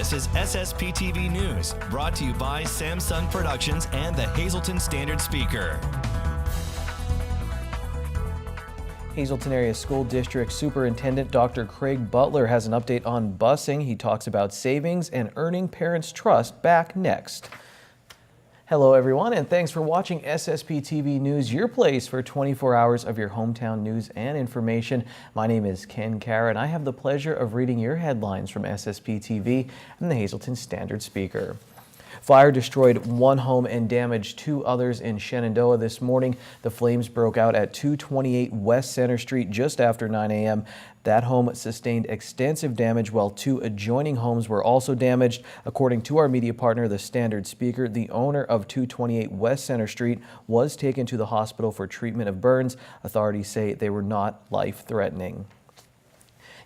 This is SSPTV News, brought to you by Samsung Productions and the Hazleton Standard Speaker. Hazleton Area School District Superintendent Dr. Craig Butler has an update on busing. He talks about savings and earning parents' trust back next. Hello everyone, and thanks for watching SSPTV News, your place for 24 hours of your hometown news and information. My name is Ken Kara, and I have the pleasure of reading your headlines from SSPTV and the Hazleton Standard Speaker. Fire destroyed one home and damaged two others in Shenandoah this morning. The flames broke out at 228 West Center Street just after 9 a.m. That home sustained extensive damage, while two adjoining homes were also damaged. According to our media partner, the Standard Speaker, the owner of 228 West Center Street was taken to the hospital for treatment of burns. Authorities say they were not life-threatening.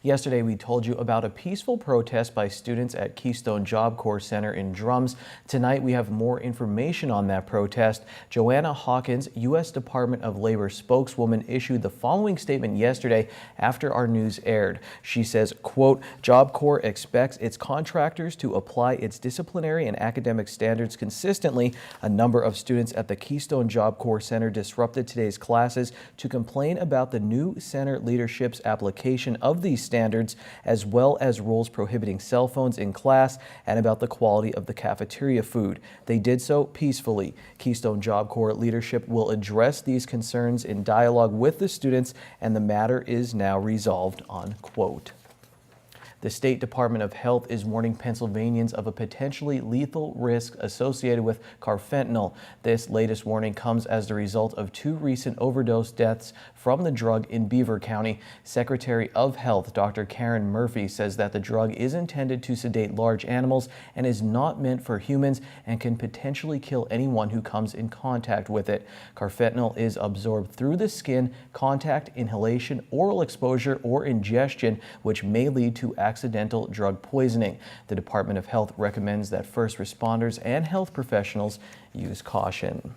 Yesterday, we told you about a peaceful protest by students at Keystone Job Corps Center in Drums. Tonight, we have more information on that protest. Joanna Hawkins, U.S. Department of Labor spokeswoman, issued the following statement yesterday after our news aired. She says, quote, Job Corps expects its contractors to apply its disciplinary and academic standards consistently. A number of students at the Keystone Job Corps Center disrupted today's classes to complain about the new center leadership's application of these standards, as well as rules prohibiting cell phones in class and about the quality of the cafeteria food. They did so peacefully. Keystone Job Corps leadership will address these concerns in dialogue with the students, and the matter is now resolved, unquote. The State Department of Health is warning Pennsylvanians of a potentially lethal risk associated with carfentanil. This latest warning comes as the result of two recent overdose deaths from the drug in Beaver County. Secretary of Health Dr. Karen Murphy says that the drug is intended to sedate large animals and is not meant for humans and can potentially kill anyone who comes in contact with it. Carfentanil is absorbed through the skin, contact, inhalation, oral exposure, or ingestion, which may lead to accidental drug poisoning. The Department of Health recommends that first responders and health professionals use caution.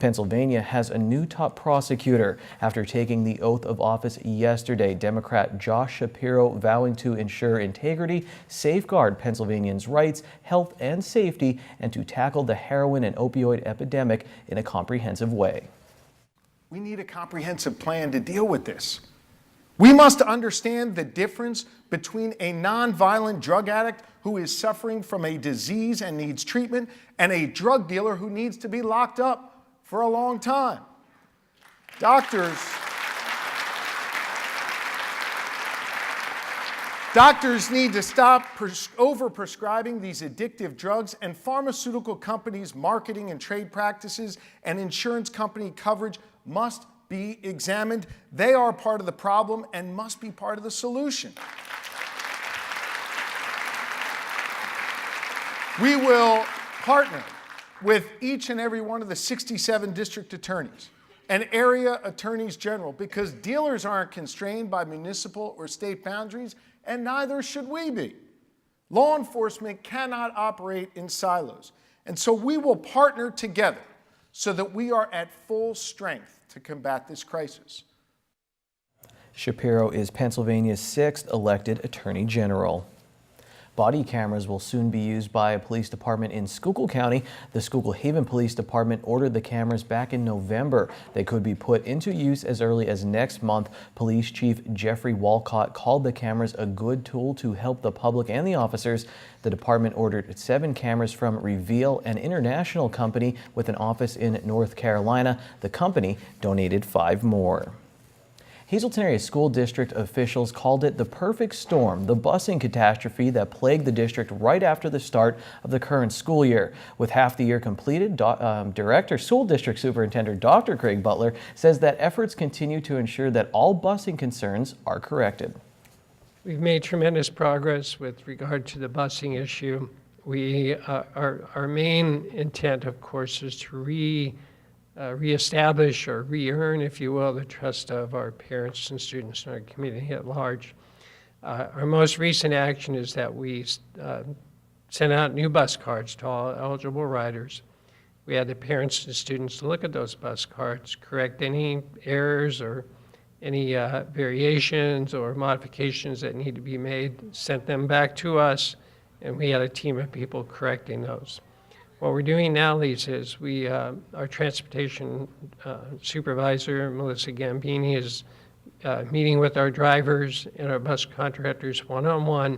Pennsylvania has a new top prosecutor after taking the oath of office yesterday. Democrat Josh Shapiro vowing to ensure integrity, safeguard Pennsylvanians' rights, health, and safety, and to tackle the heroin and opioid epidemic in a comprehensive way. We need a comprehensive plan to deal with this. We must understand the difference between a nonviolent drug addict who is suffering from a disease and needs treatment and a drug dealer who needs to be locked up for a long time. Doctors need to stop overprescribing these addictive drugs, and pharmaceutical companies' marketing and trade practices and insurance company coverage must be examined. They are part of the problem and must be part of the solution. We will partner with each and every one of the 67 district attorneys and area attorneys general, because dealers aren't constrained by municipal or state boundaries, and neither should we be. Law enforcement cannot operate in silos, and so we will partner together so that we are at full strength to combat this crisis. Shapiro is Pennsylvania's 6th elected Attorney General. Body cameras will soon be used by a police department in Schuylkill County. The Schuylkill Haven Police Department ordered the cameras back in November. They could be put into use as early as next month. Police Chief Jeffrey Walcott called the cameras a good tool to help the public and the officers. The department ordered 7 cameras from Reveal, an international company with an office in North Carolina. The company donated 5 more. Hazleton Area School District officials called it the perfect storm, the busing catastrophe that plagued the district right after the start of the current school year. With half the year completed, School District Superintendent Dr. Craig Butler says that efforts continue to ensure that all busing concerns are corrected. We've made tremendous progress with regard to the busing issue. Our main intent, of course, is to reestablish or re-earn, if you will, the trust of our parents and students and our community at large. Our most recent action is that we sent out new bus cards to all eligible riders. We had the parents and students to look at those bus cards, correct any errors or any variations or modifications that need to be made, sent them back to us, and we had a team of people correcting those. What we're doing now, Lisa, is our transportation supervisor, Melissa Gambini, is meeting with our drivers and our bus contractors one-on-one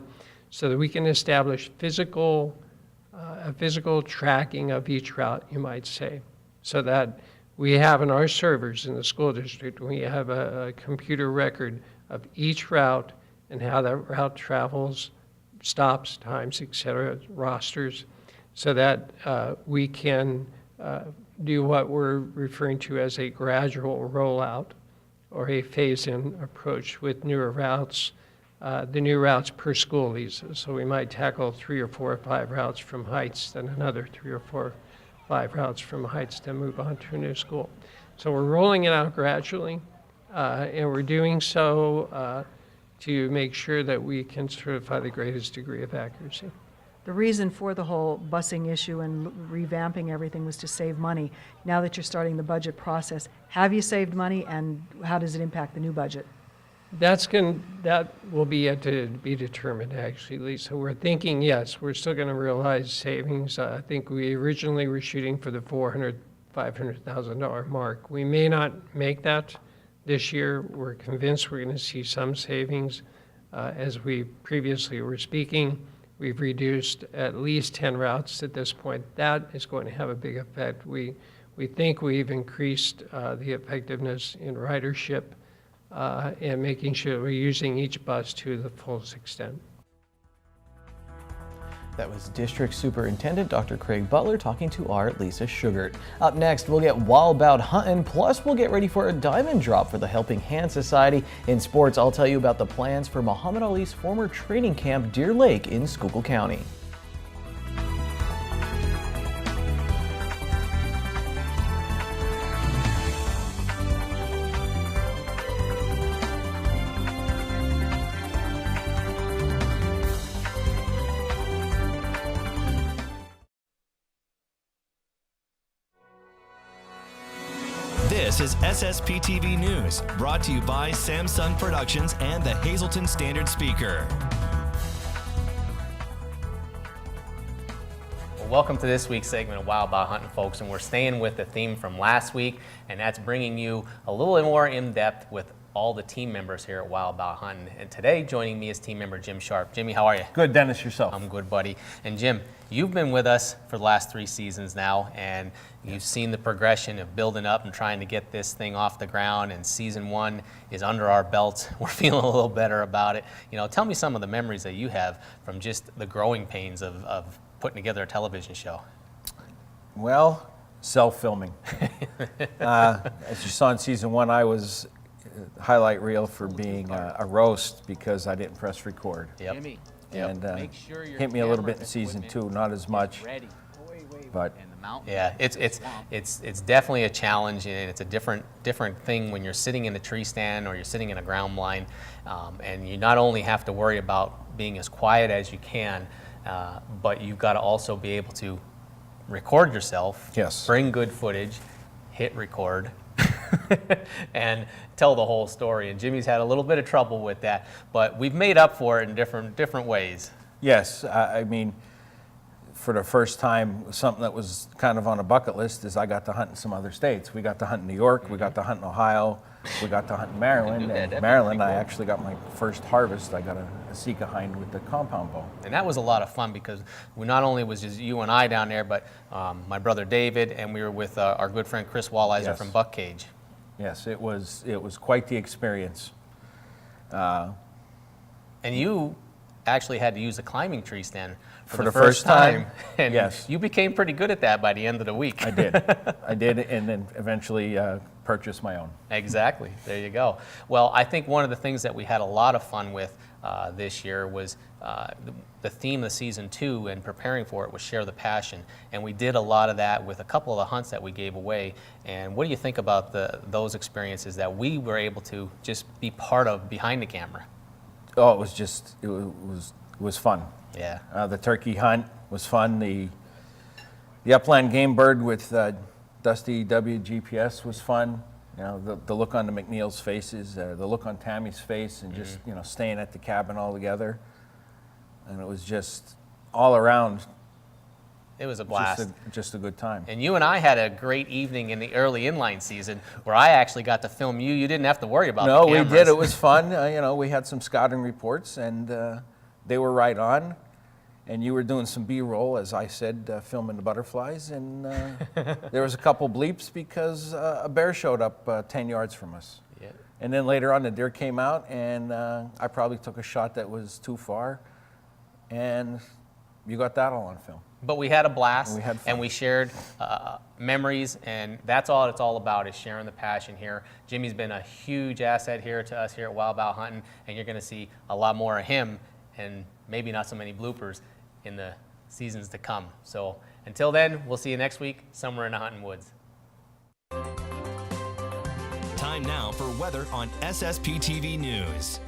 so that we can establish a physical tracking of each route, you might say, so that we have in our servers in the school district, we have a computer record of each route and how that route travels, stops, times, et cetera, rosters, so that we can do what we're referring to as a gradual rollout or a phase-in approach with newer routes, the new routes per school, Lisa. So we might tackle 3 or 4 or 5 routes from Heights, then another 3 or 4 or 5 routes from Heights to move on to a new school. So we're rolling it out gradually, and we're doing so to make sure that we can certify the greatest degree of accuracy. The reason for the whole busing issue and revamping everything was to save money. Now that you're starting the budget process, have you saved money, and how does it impact the new budget? That will be yet to be determined, actually, Lisa. We're thinking, yes, we're still going to realize savings. I think we originally were shooting for the $400,000, $500,000 mark. We may not make that this year. We're convinced we're going to see some savings. As we previously were speaking, we've reduced at least 10 routes at this point. That is going to have a big effect. We think we've increased the effectiveness in ridership and making sure we're using each bus to the fullest extent. That was District Superintendent Dr. Craig Butler talking to our Lisa Sugart. Up next, we'll get wild about hunting, plus we'll get ready for a diamond drop for the Helping Hand Society. In sports, I'll tell you about the plans for Muhammad Ali's former training camp, Deer Lake in Schuylkill County. This is SSPTV News, brought to you by Samsung Productions and the Hazleton Standard Speaker. Well, welcome to this week's segment of Wild Bow Hunting, folks, and we're staying with the theme from last week, and that's bringing you a little more in-depth with all the team members here at Wild Bow Hunting. And today, joining me is team member Jim Sharp. Jimmy, how are you? Good, Dennis, yourself? I'm good, buddy. And Jim, you've been with us for the last 3 seasons now, and you've seen the progression of building up and trying to get this thing off the ground, and season 1 is under our belts. We're feeling a little better about it. You know, tell me some of the memories that you have from just the growing pains of putting together a television show. Well, self-filming. As you saw in season 1, I was highlight reel for being a roast because I didn't press record. Yep. And hit me a little bit in season 2, not as much. But yeah, it's definitely a challenge, and it's a different thing when you're sitting in a tree stand or you're sitting in a ground blind, and you not only have to worry about being as quiet as you can, but you've got to also be able to record yourself, yes, bring good footage, hit record, and tell the whole story. And Jimmy's had a little bit of trouble with that, but we've made up for it in different ways. yes, I mean, for the first time, something that was kind of on a bucket list is I got to hunt in some other states. We got to hunt in New York, we got to hunt in Ohio, we got to hunt in Maryland. And Maryland, I actually got my first harvest. I got a Sika hind with the compound bow. And that was a lot of fun because we not only was just you and I down there, but my brother David, and we were with our good friend Chris Walliser Yes. from Buck Cage. Yes, it was quite the experience. And you actually had to use a climbing tree stand For the first time. And Yes. you became pretty good at that by the end of the week. I did. I did, and then eventually purchased my own. Exactly. There you go. Well, I think one of the things that we had a lot of fun with this year was the theme of season 2 and preparing for it was Share the Passion. And we did a lot of that with a couple of the hunts that we gave away. And what do you think about those experiences that we were able to just be part of behind the camera? Oh, it was fun. Yeah. The turkey hunt was fun. The upland game bird with Dusty WGPS was fun. You know, the look on the McNeil's faces, the look on Tammy's face, and just staying at the cabin all together. And it was just all around, It was a blast. just a good time. And you and I had a great evening in the early inline season where I actually got to film you. You didn't have to worry about No, the we cameras. did. It was fun. We had some scouting reports, and they were right on. And you were doing some B-roll, as I said, filming the butterflies. And there was a couple bleeps because a bear showed up 10 yards from us. Yeah. And then later on, the deer came out, and I probably took a shot that was too far. And you got that all on film. But we had a blast, We had fun. and we shared memories, and that's all it's all about, is sharing the passion here. Jimmy's been a huge asset here to us here at Wild Bow Hunting, and you're going to see a lot more of him, and maybe not so many bloopers in the seasons to come. So until then, we'll see you next week somewhere in the hunting woods. Time now for weather on SSPTV News.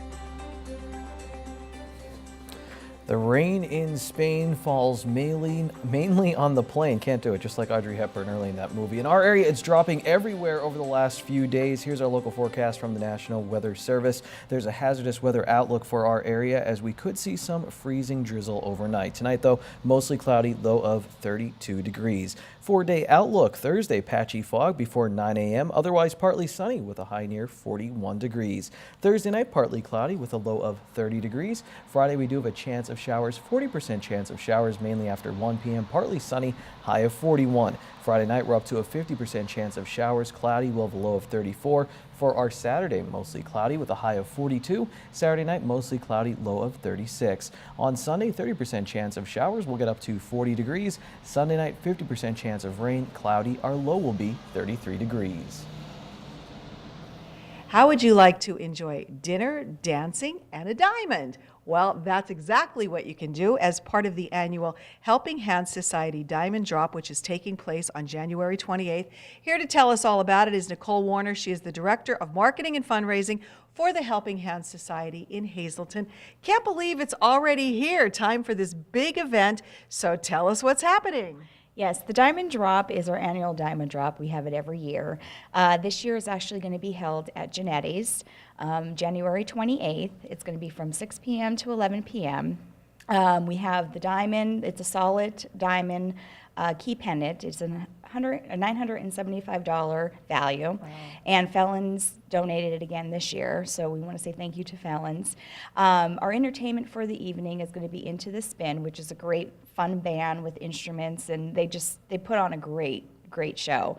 The rain in Spain falls mainly on the plain. Can't do it, just like Audrey Hepburn early in that movie. In our area, it's dropping everywhere over the last few days. Here's our local forecast from the National Weather Service. There's a hazardous weather outlook for our area as we could see some freezing drizzle overnight. Tonight, though, mostly cloudy, low of 32 degrees. 4-day outlook: Thursday, patchy fog before 9 a.m., otherwise partly sunny with a high near 41 degrees. Thursday night, partly cloudy with a low of 30 degrees. Friday, we do have a chance of showers, 40% chance of showers mainly after 1 p.m., partly sunny, high of 41. Friday night, we're up to a 50% chance of showers, cloudy, we'll have a low of 34. For our Saturday, mostly cloudy with a high of 42. Saturday night, mostly cloudy, low of 36. On Sunday, 30% chance of showers, we'll get up to 40 degrees. Sunday night, 50% chance of rain, cloudy, our low will be 33 degrees. How would you like to enjoy dinner, dancing, and a diamond? Well, that's exactly what you can do as part of the annual Helping Hands Society Diamond Drop, which is taking place on January 28th. Here to tell us all about it is Nicole Warner. She is the Director of Marketing and Fundraising for the Helping Hands Society in Hazleton. Can't believe it's already here. Time for this big event. So tell us what's happening. Yes, the Diamond Drop is our annual Diamond Drop. We have it every year. This year is actually going to be held at Genetti's, January 28th. It's going to be from 6 p.m. to 11 p.m. We have the diamond. It's a solid diamond key pendant. It's a $975 value. Wow. And Felons donated it again this year, so we want to say thank you to Felons. Our entertainment for the evening is going to be Into the Spin, which is a great fun band with instruments, and they put on a great show.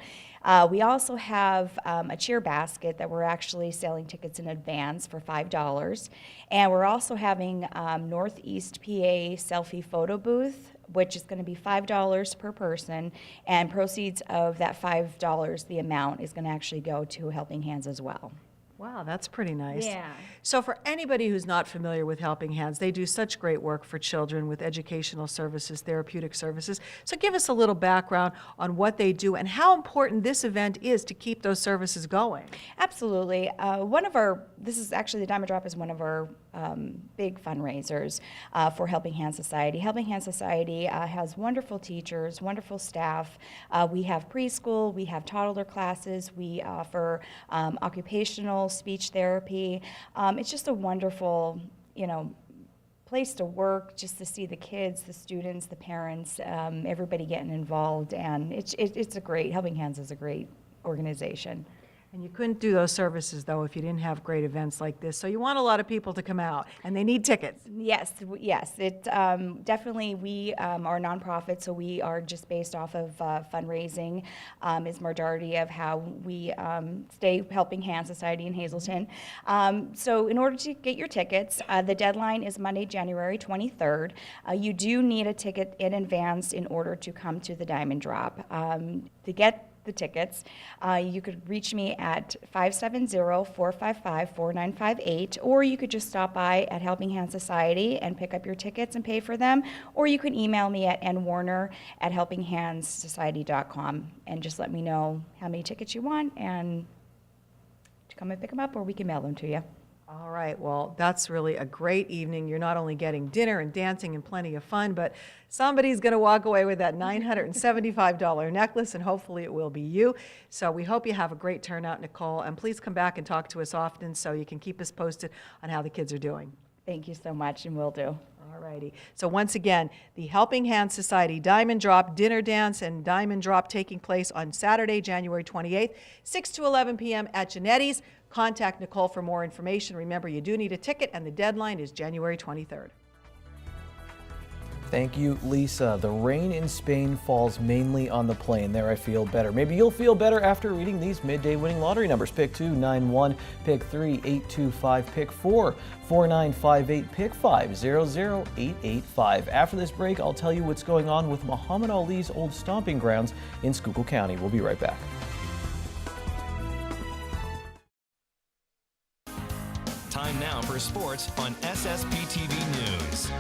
We also have a cheer basket that we're actually selling tickets in advance for $5. And we're also having Northeast PA selfie photo booth, which is going to be $5 per person. And proceeds of that $5, the amount, is going to actually go to Helping Hands as well. Wow, that's pretty nice. Yeah. So for anybody who's not familiar with Helping Hands, they do such great work for children with educational services, therapeutic services. So give us a little background on what they do and how important this event is to keep those services going. Absolutely. This is actually, the Diamond Drop is one of our big fundraisers for Helping Hands Society. Helping Hands Society has wonderful teachers, wonderful staff. We have preschool, we have toddler classes, we offer occupational speech therapy. It's just a wonderful, place to work, just to see the kids, the students, the parents, everybody getting involved, and Helping Hands is a great organization. And you couldn't do those services, though, if you didn't have great events like this. So you want a lot of people to come out, and they need tickets. Yes. It definitely, we are a nonprofit, so we are just based off of fundraising is majority of how we stay Helping Hands Society in Hazleton. So in order to get your tickets, the deadline is Monday, January 23rd. You do need a ticket in advance in order to come to the Diamond Drop. To get the tickets, you could reach me at 570-455-4958, or you could just stop by at Helping Hands Society and pick up your tickets and pay for them, or you can email me at nwarner@helpinghandssociety.com and just let me know how many tickets you want and to come and pick them up, or we can mail them to you. All right, well, that's really a great evening. You're not only getting dinner and dancing and plenty of fun, but somebody's going to walk away with that $975 necklace, and hopefully it will be you. So we hope you have a great turnout, Nicole, and please come back and talk to us often so you can keep us posted on how the kids are doing. Thank you so much, and will do. All right. Alrighty. So once again, the Helping Hand Society Diamond Drop Dinner Dance and Diamond Drop taking place on Saturday, January 28th, 6 to 11 p.m. at Genetti's. Contact Nicole for more information. Remember, you do need a ticket, and the deadline is January 23rd. Thank you, Lisa. The rain in Spain falls mainly on the plain. There I feel better. Maybe you'll feel better after reading these midday winning lottery numbers. Pick 2, 9-1, pick 3, 8-2-5, pick 4, 4-9-5-8, pick 5, 0-0-8-8-5. After this break, I'll tell you what's going on with Muhammad Ali's old stomping grounds in Schuylkill County. We'll be right back. Time now for sports on SSPTV News.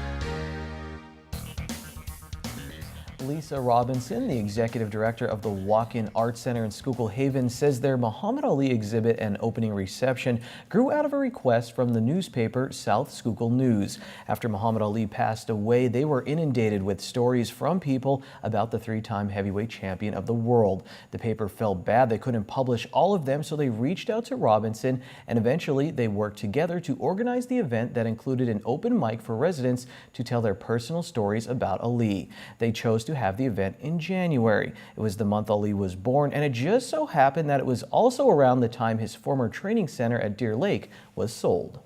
Lisa Robinson, the executive director of the Walk-In Art Center in Schuylkill Haven, says their Muhammad Ali exhibit and opening reception grew out of a request from the newspaper South Schuylkill News. After Muhammad Ali passed away, they were inundated with stories from people about the three-time heavyweight champion of the world. The paper felt bad they couldn't publish all of them, so they reached out to Robinson, and eventually they worked together to organize the event that included an open mic for residents to tell their personal stories about Ali. They chose to have the event in January. It was the month Ali was born, and it just so happened that it was also around the time his former training center at Deer Lake was sold.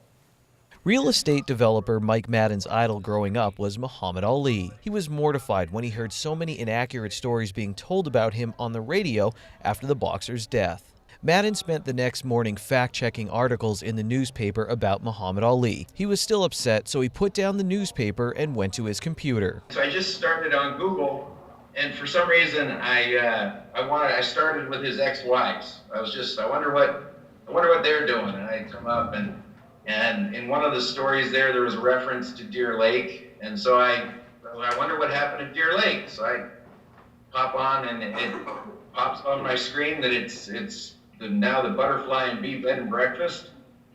Real estate developer Mike Madden's idol growing up was Muhammad Ali. He was mortified when he heard so many inaccurate stories being told about him on the radio after the boxer's death. Madden spent the next morning fact-checking articles in the newspaper about Muhammad Ali. He was still upset, so he put down the newspaper and went to his computer. So I just started on Google, and for some reason I started with his ex-wives. I wonder what they're doing, and I come up and in one of the stories there was a reference to Deer Lake, and so I wonder what happened at Deer Lake. So I pop on, and it pops on my screen that it's now the Butterfly and Bee Bed and Breakfast,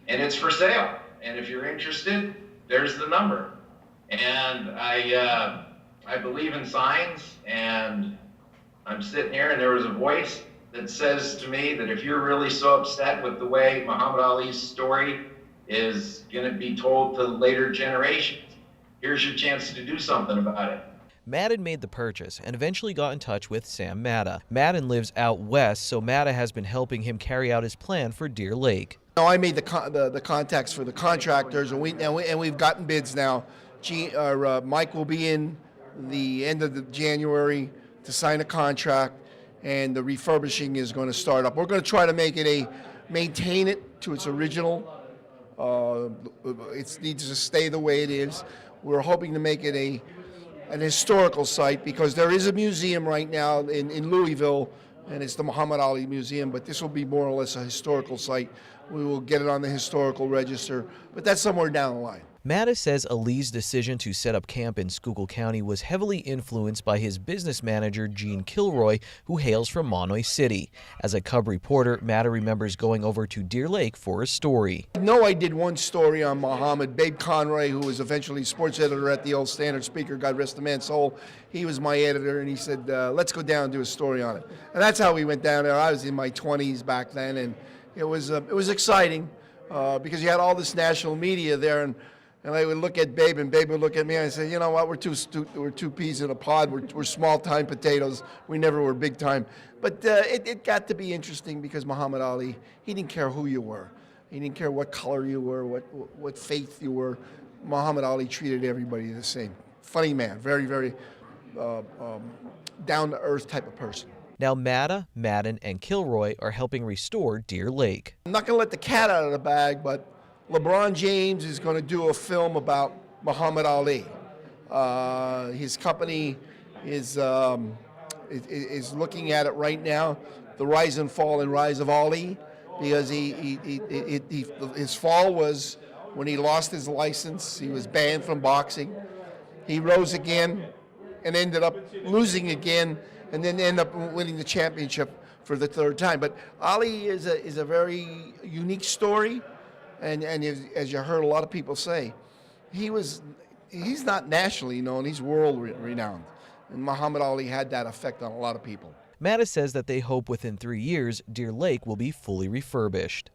and it's for sale. And if you're interested, there's the number. And I believe in signs, and I'm sitting here, and there was a voice that says to me that if you're really so upset with the way Muhammad Ali's story is going to be told to later generations, here's your chance to do something about it. Madden made the purchase and eventually got in touch with Sam Matta. Madden lives out west, so Matta has been helping him carry out his plan for Deer Lake. I made the contacts for the contractors, and we've gotten bids now. Mike will be in the end of January to sign a contract, and the refurbishing is going to start up. We're going to try to maintain it to its original. It needs to stay the way it is. We're hoping to make it an historical site, because there is a museum right now in Louisville, and it's the Muhammad Ali Museum, but this will be more or less a historical site. We will get it on the historical register, but that's somewhere down the line. Matta says Ali's decision to set up camp in Schuylkill County was heavily influenced by his business manager, Gene Kilroy, who hails from Monoy City. As a Cub reporter, Matta remembers going over to Deer Lake for a story. I know I did one story on Muhammad. Babe Conroy, who was eventually sports editor at the old Standard Speaker, God rest the man's soul, he was my editor, and he said, let's go down and do a story on it. And that's how we went down there. I was in my 20s back then, and it was exciting because you had all this national media there, and I would look at Babe, and Babe would look at me, and I said, you know what, we're two peas in a pod. We're small-time potatoes. We never were big-time. But it got to be interesting because Muhammad Ali, he didn't care who you were. He didn't care what color you were, what faith you were. Muhammad Ali treated everybody the same. Funny man, very, very down-to-earth type of person. Now Matta, Madden, and Kilroy are helping restore Deer Lake. I'm not going to let the cat out of the bag, but LeBron James is going to do a film about Muhammad Ali. His company is looking at it right now, the rise and fall and rise of Ali, because his fall was when he lost his license. He was banned from boxing. He rose again and ended up losing again, and then ended up winning the championship for the third time. But Ali is a very unique story. And as you heard a lot of people say, he's not nationally known, he's world renowned. And Muhammad Ali had that effect on a lot of people. Matta says that they hope within 3 years, Deer Lake will be fully refurbished.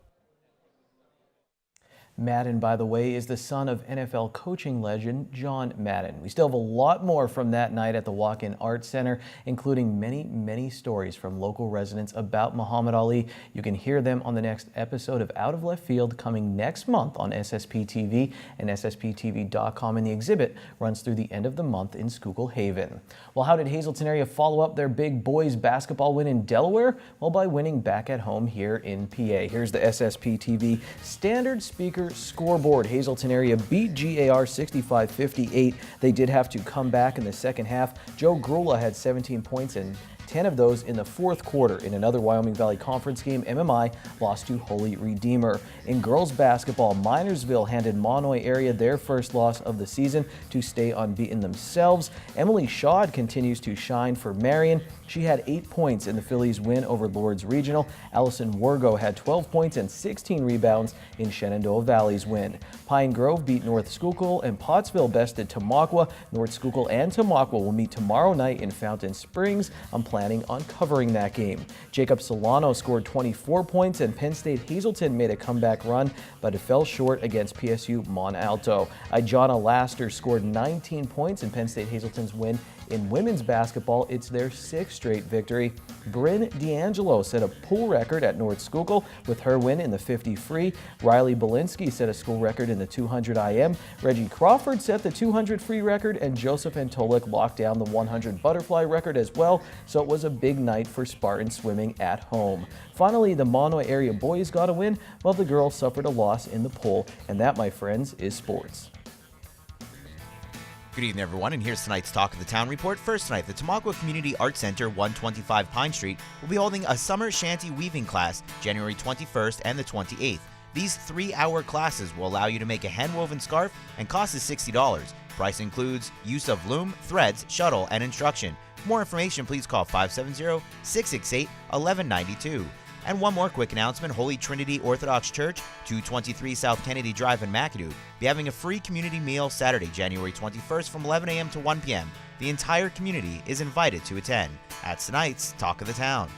Madden, by the way, is the son of NFL coaching legend John Madden. We still have a lot more from that night at the Walk-In Arts Center, including many stories from local residents about Muhammad Ali. You can hear them on the next episode of Out of Left Field coming next month on SSPTV and SSPTV.com, and the exhibit runs through the end of the month in Schuylkill Haven. Well, how did Hazleton area follow up their big boys basketball win in Delaware? Well, by winning back at home here in PA. Here's the SSPTV standard speaker scoreboard. Hazleton area beat GAR 65-58. They did have to come back in the second half. Joe Grula had 17 points and 10 of those in the fourth quarter. In another Wyoming Valley Conference game, MMI lost to Holy Redeemer. In girls basketball, Minersville handed Monoy area their first loss of the season to stay unbeaten themselves. Emily Shawd continues to shine for Marion. She had 8 points in the Phillies' win over Lourdes Regional. Allison Wargo had 12 points and 16 rebounds in Shenandoah Valley's win. Pine Grove beat North Schuylkill, and Pottsville bested Tamaqua. North Schuylkill and Tamaqua will meet tomorrow night in Fountain Springs. I'm planning on covering that game. Jacob Solano scored 24 points, and Penn State Hazleton made a comeback run, but it fell short against PSU Mon Alto. Ijana Laster scored 19 points in Penn State Hazleton's win. In women's basketball, it's their 6th straight victory. Bryn D'Angelo set a pool record at North Schuylkill with her win in the 50 free. Riley Belinsky set a school record in the 200 IM. Reggie Crawford set the 200 free record, and Joseph Antolik locked down the 100 butterfly record as well, so it was a big night for Spartan swimming at home. Finally, the Monoy area boys got a win, while the girls suffered a loss in the poll, and that, my friends, is sports. Good evening, everyone, and here's tonight's Talk of the Town report. First tonight, the Tamaqua Community Arts Center, 125 Pine Street, will be holding a summer shanty weaving class January 21st and the 28th. These 3-hour classes will allow you to make a hand-woven scarf and cost is $60. Price includes use of loom, threads, shuttle, and instruction. For more information, please call 570-668-1192. And one more quick announcement, Holy Trinity Orthodox Church, 223 South Kennedy Drive in McAdoo, be having a free community meal Saturday, January 21st from 11 a.m. to 1 p.m. The entire community is invited to attend. That's tonight's Talk of the Town.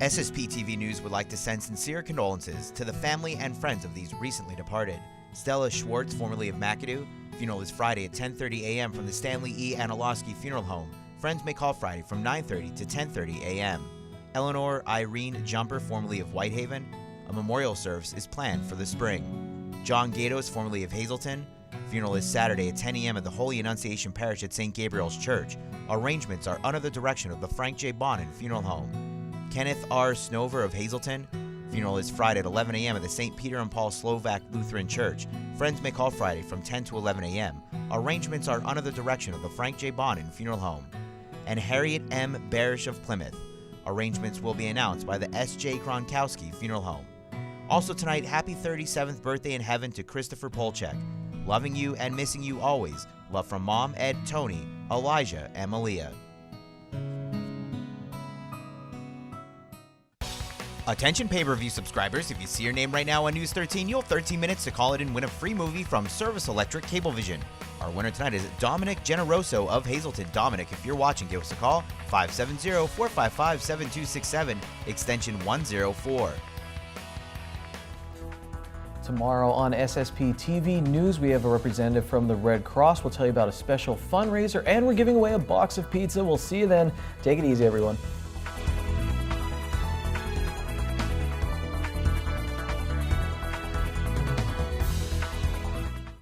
SSPTV News would like to send sincere condolences to the family and friends of these recently departed. Stella Schwartz, formerly of McAdoo, funeral is Friday at 10:30 a.m. from the Stanley E. Anilowski Funeral Home. Friends may call Friday from 9:30 to 10:30 a.m. Eleanor Irene Jumper, formerly of Whitehaven, a memorial service is planned for the spring. John Gatos, formerly of Hazleton, funeral is Saturday at 10 a.m. at the Holy Annunciation Parish at St. Gabriel's Church. Arrangements are under the direction of the Frank J. Bonin Funeral Home. Kenneth R. Snover of Hazleton, funeral is Friday at 11 a.m. at the St. Peter and Paul Slovak Lutheran Church. Friends may call Friday from 10 to 11 a.m. Arrangements are under the direction of the Frank J. Bonin Funeral Home. And Harriet M. Barish of Plymouth. Arrangements will be announced by the S.J. Gronkowski Funeral Home. Also tonight, happy 37th birthday in heaven to Christopher Polchek. Loving you and missing you always. Love from Mom, Ed, Tony, Elijah, and Malia. Attention pay-per-view subscribers, if you see your name right now on News 13, you'll have 13 minutes to call it and win a free movie from Service Electric Cablevision. Our winner tonight is Dominic Generoso of Hazleton. Dominic, if you're watching, give us a call, 570-455-7267, extension 104. Tomorrow on SSPTV News, we have a representative from the Red Cross. We'll tell you about a special fundraiser, and we're giving away a box of pizza. We'll see you then. Take it easy, everyone.